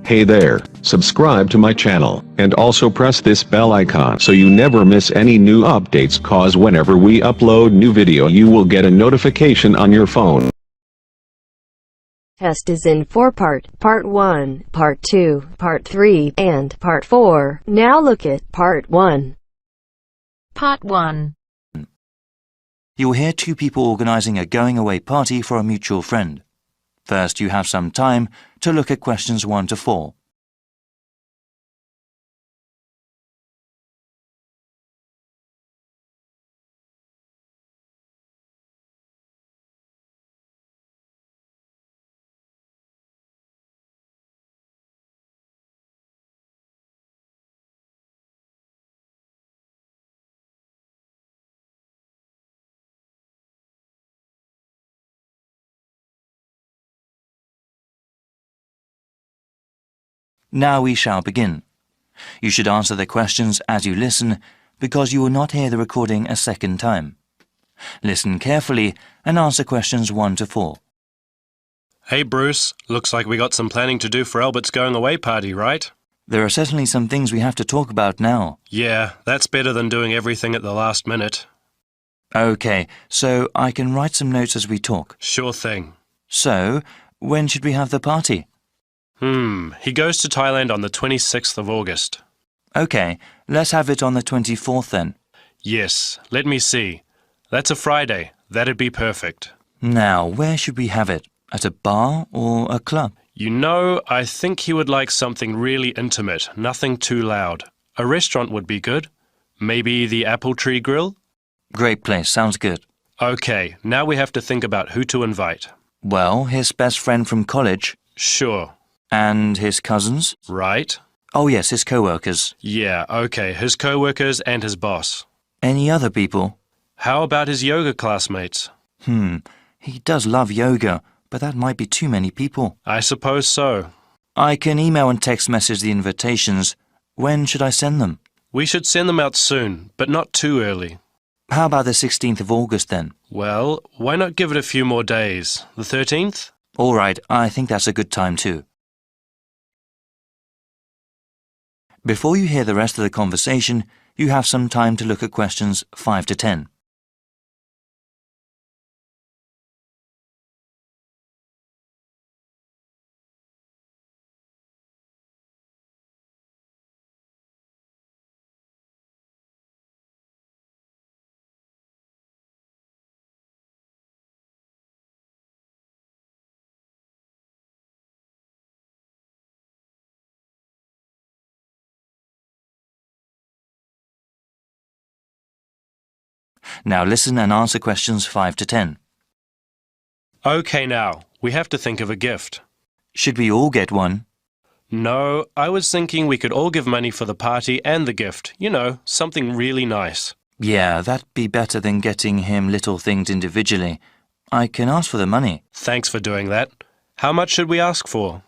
Hey there, subscribe to my channel, and also press this bell icon so you never miss any new updates, cause whenever we upload new video you will get a notification on your phone. Test is in 4 parts, Part 1, Part 2, Part 3, and Part 4. Now look at Part 1. Part 1. You'll hear two people organizing a going-away party for a mutual friend. First, you have some time to look at questions 1 to 4. Now we shall begin. You should answer the questions as you listen, because you will not hear the recording a second time. Listen carefully and answer questions 1 to 4. Hey Bruce, looks like we got some planning to do for Albert's going away party, right? There are certainly some things we have to talk about now. Yeah, that's better than doing everything at the last minute. Okay, so I can write some notes as we talk. Sure thing. So, when should we have the party? He goes to Thailand on the 26th of August. Okay, let's have it on the 24th then. Yes, let me see. That's a Friday. That'd be perfect. Now, where should we have it? At a bar or a club? You know, I think he would like something really intimate, nothing too loud. A restaurant would be good. Maybe the Apple Tree Grill? Great place, sounds good. Okay, now we have to think about who to invite. Well, his best friend from college. Sure. And his cousins? Right. Oh yes, his co-workers. Yeah, okay, his co-workers and his boss. Any other people? How about his yoga classmates? He does love yoga, but that might be too many people. I suppose so. I can email and text message the invitations. When should I send them? We should send them out soon, but not too early. How about the 16th of August then? Well, why not give it a few more days? The 13th? All right, I think that's a good time too. Before you hear the rest of the conversation, you have some time to look at questions 5 to 10. Now listen and answer questions 5 to 10. Okay now, we have to think of a gift. Should we all get one? No, I was thinking we could all give money for the party and the gift. You know, something really nice. Yeah, that'd be better than getting him little things individually. I can ask for the money. Thanks for doing that. How much should we ask for?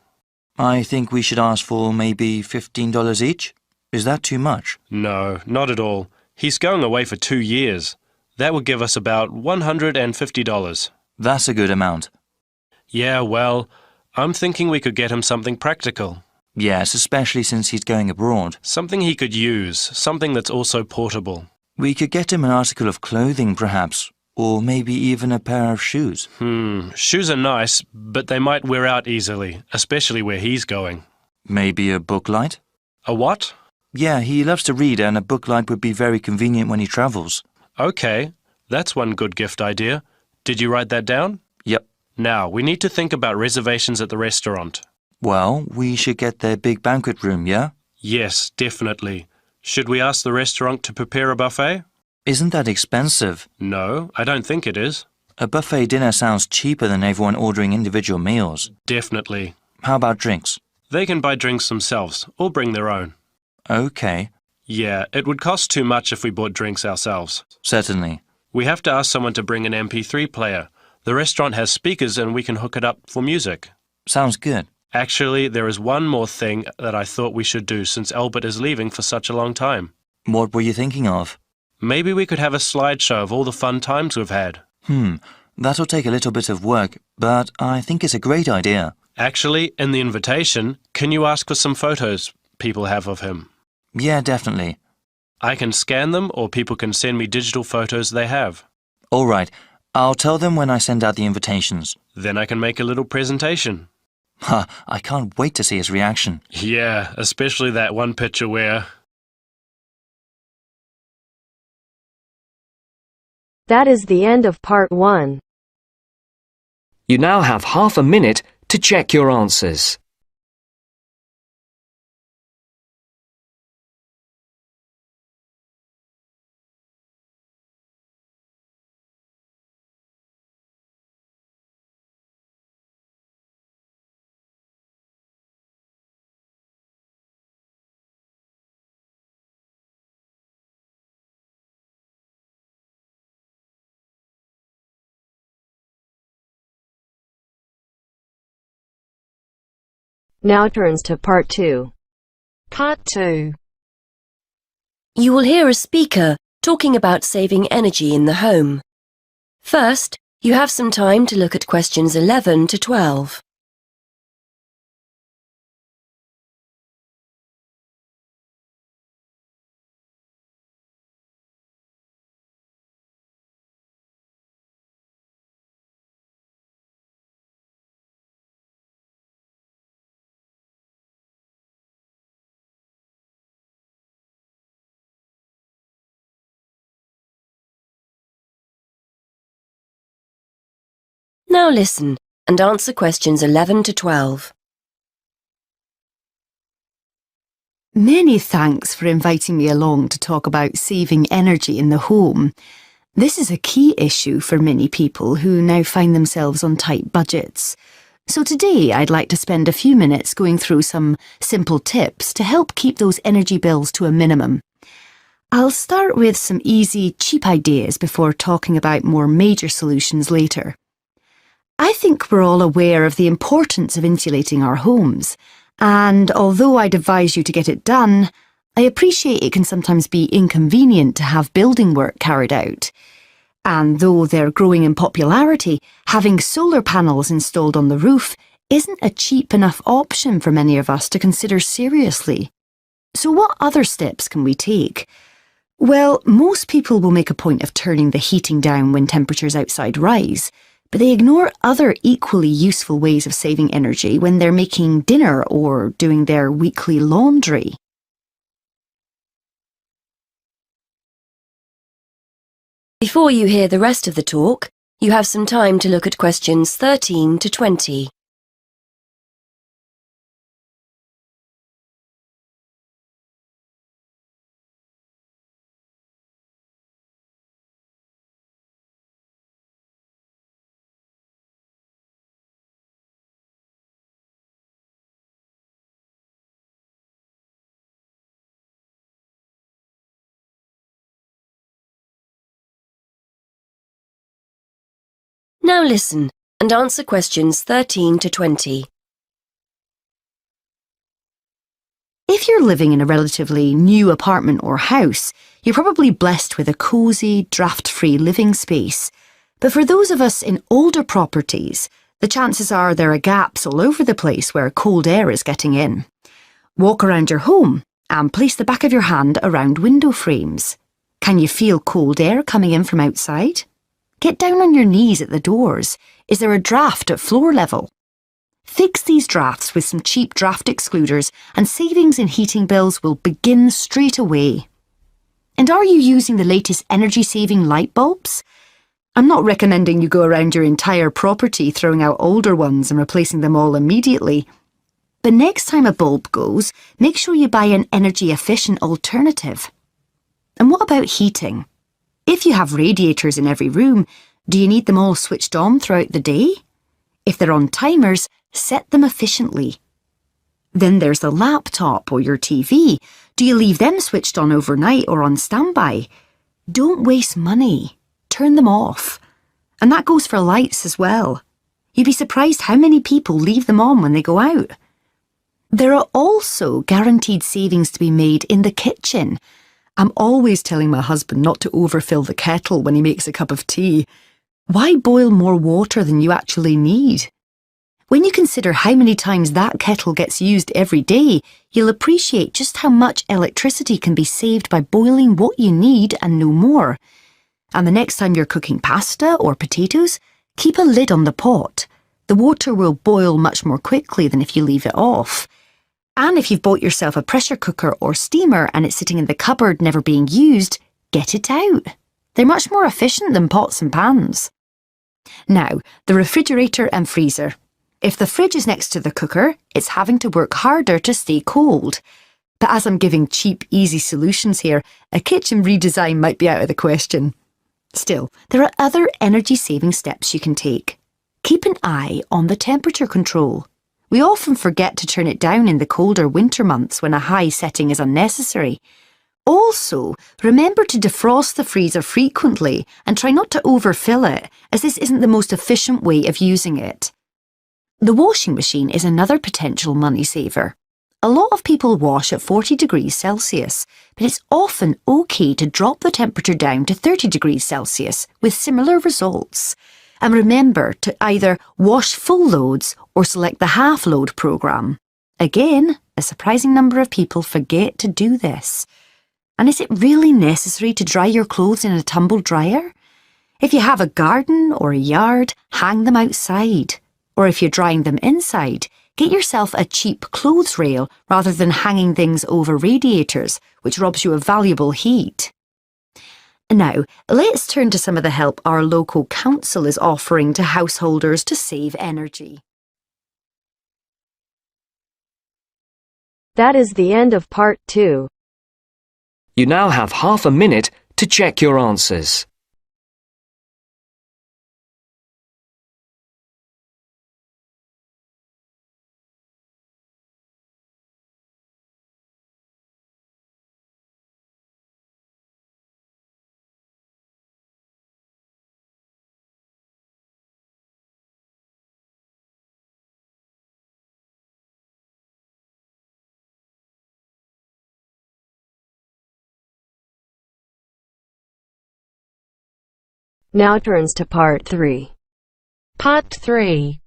I think we should ask for maybe $15 each. Is that too much? No, not at all. He's going away for 2 years. That would give us about $150. That's a good amount. Yeah, well, I'm thinking we could get him something practical. Yes, especially since he's going abroad. Something he could use, something that's also portable. We could get him an article of clothing, perhaps, or maybe even a pair of shoes. Shoes are nice, but they might wear out easily, especially where he's going. Maybe a book light? A what? Yeah, he loves to read and a book light would be very convenient when he travels. Okay, that's one good gift idea. Did you write that down? Yep. Now, we need to think about reservations at the restaurant. Well, we should get their big banquet room, yeah? Yes, definitely. Should we ask the restaurant to prepare a buffet? Isn't that expensive? No, I don't think it is. A buffet dinner sounds cheaper than everyone ordering individual meals. Definitely. How about drinks? They can buy drinks themselves, or bring their own. Okay. Yeah, it would cost too much if we bought drinks ourselves. Certainly. We have to ask someone to bring an MP3 player. The restaurant has speakers and we can hook it up for music. Sounds good. Actually, there is one more thing that I thought we should do since Albert is leaving for such a long time. What were you thinking of? Maybe we could have a slideshow of all the fun times we've had. That'll take a little bit of work, but I think it's a great idea. Actually, in the invitation, can you ask for some photos people have of him? Yeah, definitely. I can scan them or people can send me digital photos they have. All right, I'll tell them when I send out the invitations. Then I can make a little presentation. Ha, I can't wait to see his reaction. Yeah, especially that one picture where... That is the end of part 1. You now have half a minute to check your answers. Now turns to part 2. Part 2. You will hear a speaker talking about saving energy in the home. First, you have some time to look at questions 11 to 12. Now listen and answer questions 11 to 12. Many thanks for inviting me along to talk about saving energy in the home. This is a key issue for many people who now find themselves on tight budgets. So today I'd like to spend a few minutes going through some simple tips to help keep those energy bills to a minimum. I'll start with some easy, cheap ideas before talking about more major solutions later. I think we're all aware of the importance of insulating our homes, and although I'd advise you to get it done, I appreciate it can sometimes be inconvenient to have building work carried out. And though they're growing in popularity, having solar panels installed on the roof isn't a cheap enough option for many of us to consider seriously. So what other steps can we take? Well, most people will make a point of turning the heating down when temperatures outside rise, but they ignore other equally useful ways of saving energy when they're making dinner or doing their weekly laundry. Before you hear the rest of the talk, you have some time to look at questions 13 to 20. Now listen and answer questions 13 to 20. If you're living in a relatively new apartment or house, you're probably blessed with a cosy, draft-free living space. But for those of us in older properties, the chances are there are gaps all over the place where cold air is getting in. Walk around your home and place the back of your hand around window frames. Can you feel cold air coming in from outside? Get down on your knees at the doors. Is there a draft at floor level? Fix these drafts with some cheap draft excluders and savings in heating bills will begin straight away. And are you using the latest energy-saving light bulbs? I'm not recommending you go around your entire property throwing out older ones and replacing them all immediately. But next time a bulb goes, make sure you buy an energy-efficient alternative. And what about heating? If you have radiators in every room, do you need them all switched on throughout the day? If they're on timers, set them efficiently. Then there's the laptop or your TV. Do you leave them switched on overnight or on standby? Don't waste money. Turn them off. And that goes for lights as well. You'd be surprised how many people leave them on when they go out. There are also guaranteed savings to be made in the kitchen. I'm always telling my husband not to overfill the kettle when he makes a cup of tea. Why boil more water than you actually need? When you consider how many times that kettle gets used every day, you'll appreciate just how much electricity can be saved by boiling what you need and no more. And the next time you're cooking pasta or potatoes, keep a lid on the pot. The water will boil much more quickly than if you leave it off. And if you've bought yourself a pressure cooker or steamer and it's sitting in the cupboard never being used, get it out. They're much more efficient than pots and pans. Now, the refrigerator and freezer. If the fridge is next to the cooker, it's having to work harder to stay cold. But as I'm giving cheap, easy solutions here, a kitchen redesign might be out of the question. Still, there are other energy-saving steps you can take. Keep an eye on the temperature control. We often forget to turn it down in the colder winter months when a high setting is unnecessary. Also, remember to defrost the freezer frequently and try not to overfill it, as this isn't the most efficient way of using it. The washing machine is another potential money saver. A lot of people wash at 40 degrees Celsius, but it's often okay to drop the temperature down to 30 degrees Celsius with similar results. And remember to either wash full loads or select the half load program. Again, a surprising number of people forget to do this. And is it really necessary to dry your clothes in a tumble dryer? If you have a garden or a yard, hang them outside. Or if you're drying them inside, get yourself a cheap clothes rail rather than hanging things over radiators, which robs you of valuable heat. Now, let's turn to some of the help our local council is offering to householders to save energy. That is the end of part 2. You now have half a minute to check your answers. Now turns to part 3. Part 3.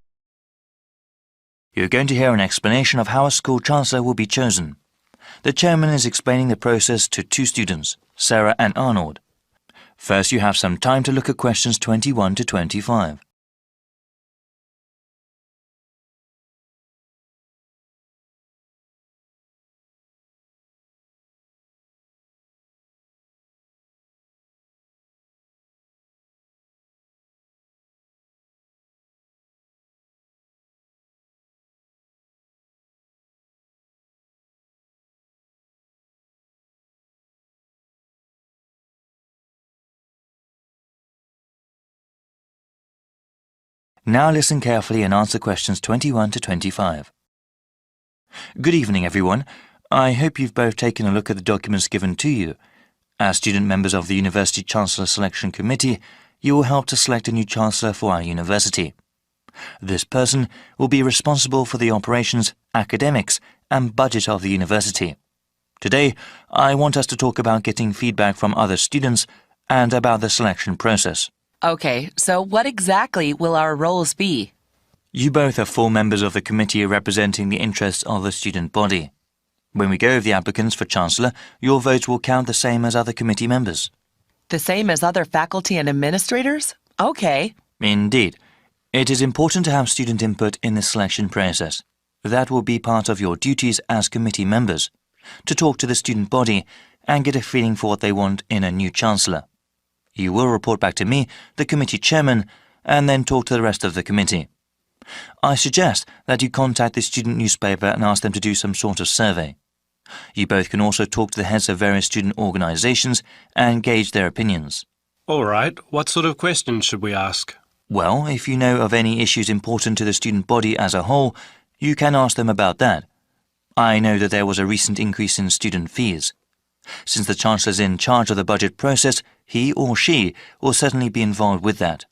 You're going to hear an explanation of how a school chancellor will be chosen. The chairman is explaining the process to two students, Sarah and Arnold. First, you have some time to look at questions 21 to 25. Now listen carefully and answer questions 21 to 25. Good evening, everyone. I hope you've both taken a look at the documents given to you. As student members of the University Chancellor Selection Committee, you will help to select a new Chancellor for our university. This person will be responsible for the operations, academics, and budget of the university. Today, I want us to talk about getting feedback from other students and about the selection process. Okay, so what exactly will our roles be? You both are full members of the committee representing the interests of the student body. When we go over the applicants for Chancellor, your votes will count the same as other committee members. The same as other faculty and administrators? Okay. Indeed. It is important to have student input in the selection process. That will be part of your duties as committee members, to talk to the student body and get a feeling for what they want in a new Chancellor. You will report back to me, the committee chairman, and then talk to the rest of the committee. I suggest that you contact the student newspaper and ask them to do some sort of survey. You both can also talk to the heads of various student organizations and gauge their opinions. All right, what sort of questions should we ask? Well, if you know of any issues important to the student body as a whole, you can ask them about that. I know that there was a recent increase in student fees. Since the Chancellor is in charge of the budget process, he or she will certainly be involved with that.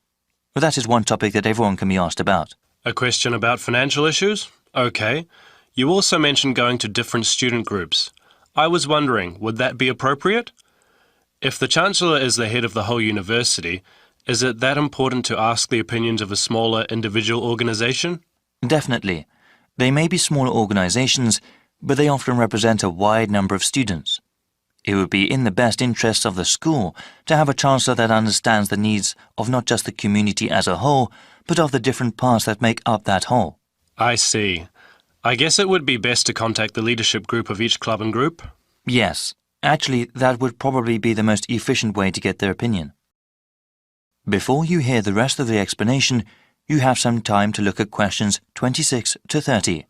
But that is one topic that everyone can be asked about. A question about financial issues? Okay. You also mentioned going to different student groups. I was wondering, would that be appropriate? If the Chancellor is the head of the whole university, is it that important to ask the opinions of a smaller individual organization? Definitely. They may be smaller organizations, but they often represent a wide number of students. It would be in the best interests of the school to have a chancellor that understands the needs of not just the community as a whole, but of the different parts that make up that whole. I see. I guess it would be best to contact the leadership group of each club and group? Yes. Actually, that would probably be the most efficient way to get their opinion. Before you hear the rest of the explanation, you have some time to look at questions 26 to 30.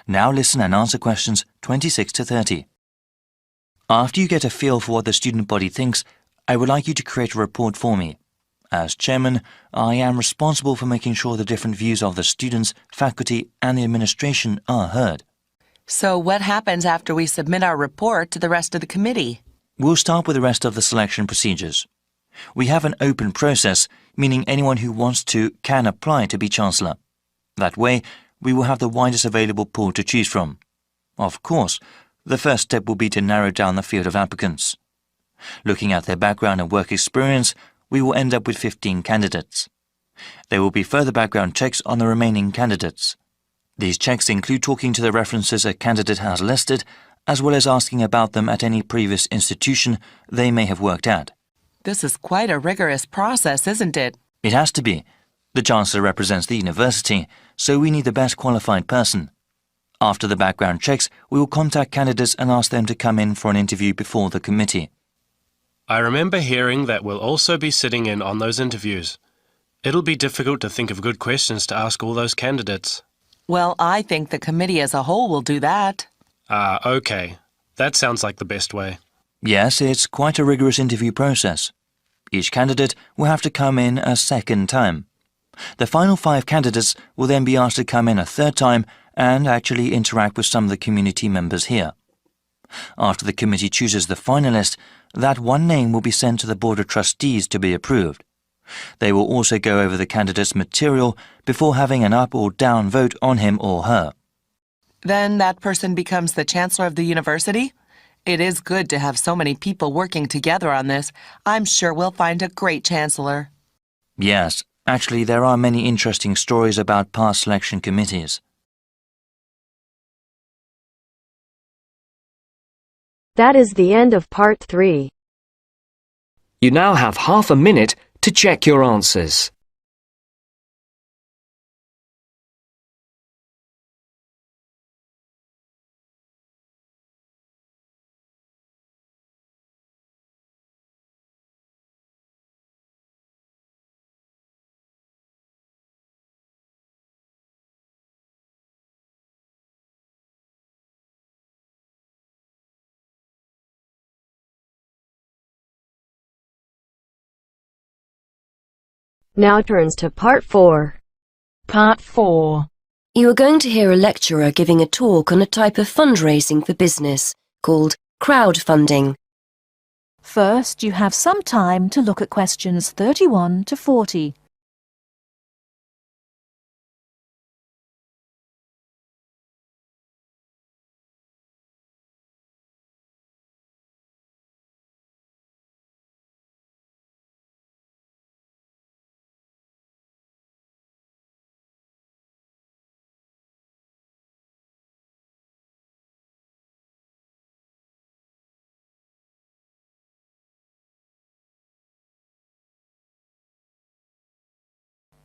Now listen and answer questions 26 to 30. After you get a feel for what the student body thinks, I would like you to create a report for me. As chairman, I am responsible for making sure the different views of the students, faculty and the administration are heard. So what happens after we submit our report to the rest of the committee? We'll start with the rest of the selection procedures. We have an open process, meaning anyone who wants to can apply to be Chancellor. That way, we will have the widest available pool to choose from. Of course, the first step will be to narrow down the field of applicants. Looking at their background and work experience, we will end up with 15 candidates. There will be further background checks on the remaining candidates. These checks include talking to the references a candidate has listed, as well as asking about them at any previous institution they may have worked at. This is quite a rigorous process, isn't it? It has to be. The Chancellor represents the university, so we need the best qualified person. After the background checks, we will contact candidates and ask them to come in for an interview before the committee. I remember hearing that we'll also be sitting in on those interviews. It'll be difficult to think of good questions to ask all those candidates. Well, I think the committee as a whole will do that. Okay. That sounds like the best way. Yes, it's quite a rigorous interview process. Each candidate will have to come in a second time. The final 5 candidates will then be asked to come in a third time and actually interact with some of the community members here. After the committee chooses the finalist, that one name will be sent to the Board of Trustees to be approved. They will also go over the candidate's material before having an up or down vote on him or her. Then that person becomes the Chancellor of the university? It is good to have so many people working together on this. I'm sure we'll find a great Chancellor. Yes. Actually, there are many interesting stories about past selection committees. That is the end of part 3. You now have half a minute to check your answers. Now turns to part 4. Part 4. You are going to hear a lecturer giving a talk on a type of fundraising for business called crowdfunding. First, you have some time to look at questions 31 to 40.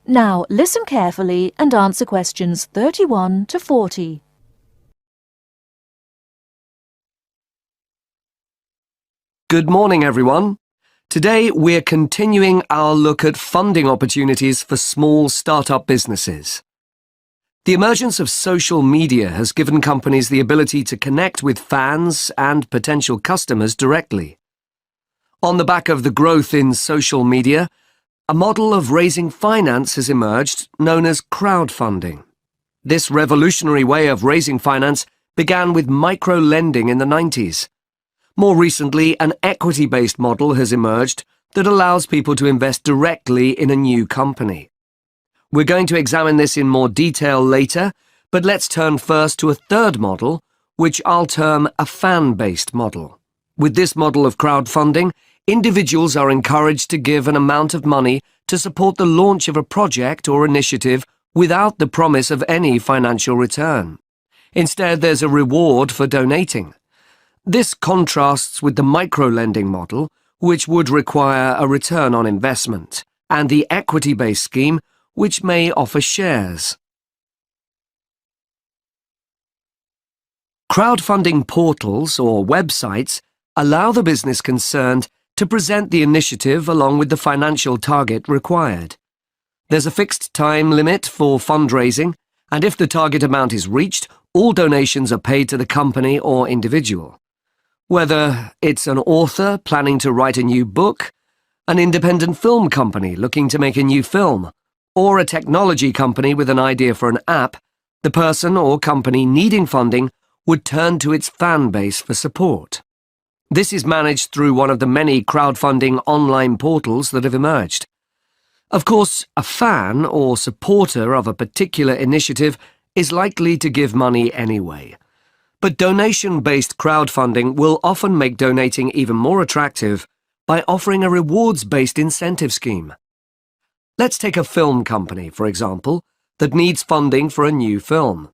Now, listen carefully and answer questions 31 to 40. Good morning, everyone. Today, we're continuing our look at funding opportunities for small startup businesses. The emergence of social media has given companies the ability to connect with fans and potential customers directly. On the back of the growth in social media, a model of raising finance has emerged known as crowdfunding. This revolutionary way of raising finance began with micro-lending in the 90s. More recently, an equity-based model has emerged that allows people to invest directly in a new company. We're going to examine this in more detail later, but let's turn first to a third model, which I'll term a fan-based model. With this model of crowdfunding, individuals are encouraged to give an amount of money to support the launch of a project or initiative without the promise of any financial return. Instead, there's a reward for donating. This contrasts with the micro-lending model, which would require a return on investment, and the equity-based scheme, which may offer shares. Crowdfunding portals or websites allow the business concerned to present the initiative along with the financial target required. There's a fixed time limit for fundraising, and if the target amount is reached, all donations are paid to the company or individual. Whether it's an author planning to write a new book, an independent film company looking to make a new film, or a technology company with an idea for an app, the person or company needing funding would turn to its fan base for support. This is managed through one of the many crowdfunding online portals that have emerged. Of course, a fan or supporter of a particular initiative is likely to give money anyway. But donation-based crowdfunding will often make donating even more attractive by offering a rewards-based incentive scheme. Let's take a film company, for example, that needs funding for a new film.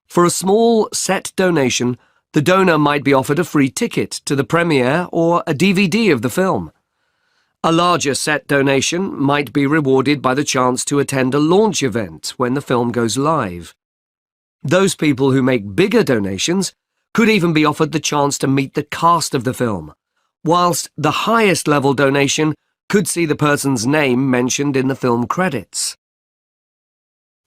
For a small set donation, the donor might be offered a free ticket to the premiere or a DVD of the film. A larger set donation might be rewarded by the chance to attend a launch event when the film goes live. Those people who make bigger donations could even be offered the chance to meet the cast of the film, whilst the highest level donation could see the person's name mentioned in the film credits.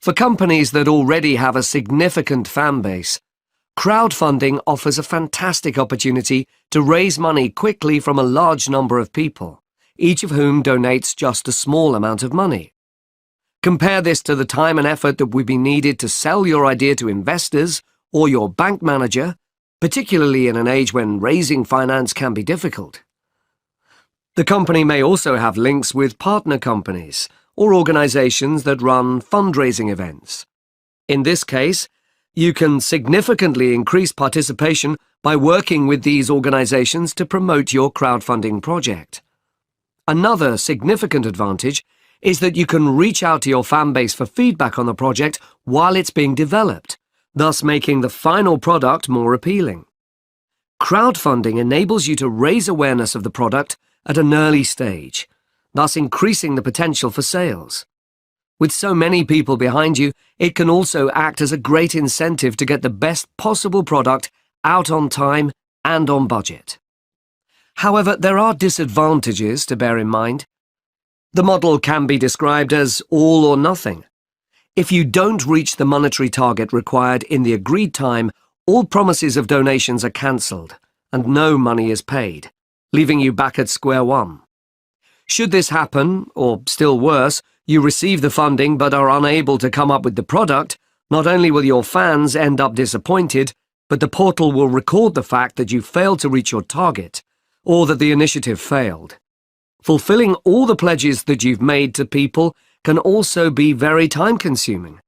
For companies that already have a significant fan base, crowdfunding offers a fantastic opportunity to raise money quickly from a large number of people, each of whom donates just a small amount of money. Compare this to the time and effort that would be needed to sell your idea to investors or your bank manager, particularly in an age when raising finance can be difficult. The company may also have links with partner companies or organizations that run fundraising events. In this case, you can significantly increase participation by working with these organizations to promote your crowdfunding project. Another significant advantage is that you can reach out to your fan base for feedback on the project while it's being developed, thus making the final product more appealing. Crowdfunding enables you to raise awareness of the product at an early stage, thus increasing the potential for sales. With so many people behind you, it can also act as a great incentive to get the best possible product out on time and on budget. However, there are disadvantages to bear in mind. The model can be described as all or nothing. If you don't reach the monetary target required in the agreed time, all promises of donations are cancelled and no money is paid, leaving you back at square one. Should this happen, or still worse, you receive the funding but are unable to come up with the product, not only will your fans end up disappointed, but the portal will record the fact that you failed to reach your target, or that the initiative failed. Fulfilling all the pledges that you've made to people can also be very time-consuming.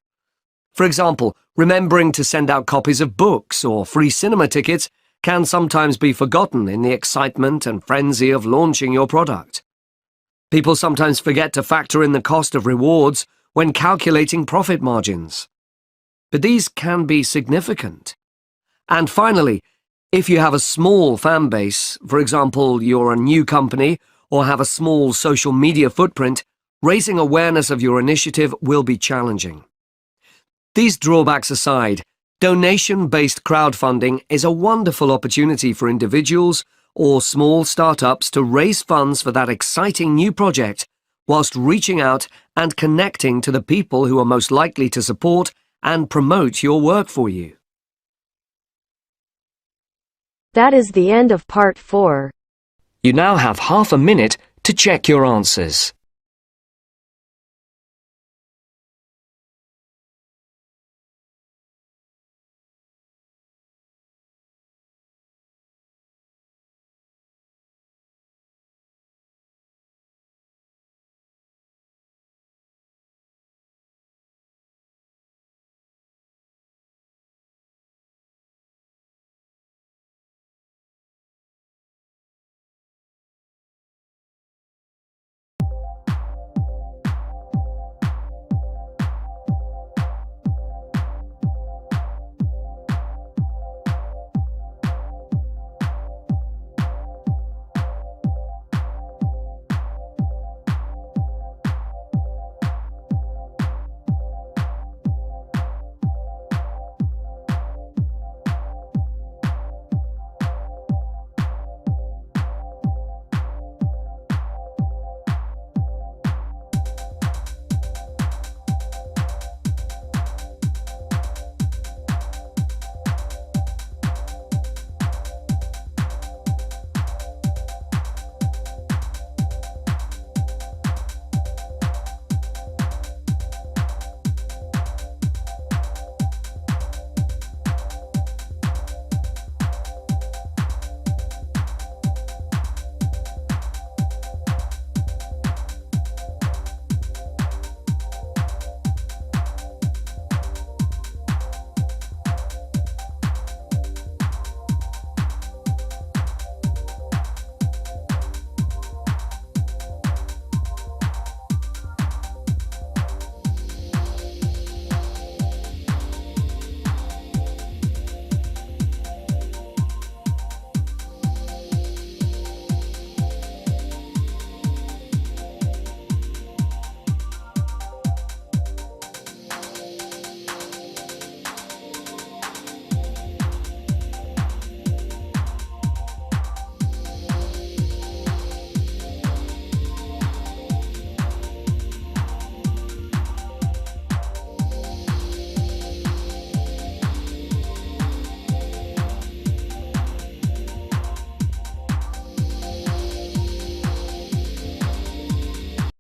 For example, remembering to send out copies of books or free cinema tickets can sometimes be forgotten in the excitement and frenzy of launching your product. People sometimes forget to factor in the cost of rewards when calculating profit margins. But these can be significant. And finally, if you have a small fan base, for example, you're a new company or have a small social media footprint, raising awareness of your initiative will be challenging. These drawbacks aside, donation-based crowdfunding is a wonderful opportunity for individuals or small startups to raise funds for that exciting new project, whilst reaching out and connecting to the people who are most likely to support and promote your work for you. That is the end of part 4. You now have half a minute to check your answers.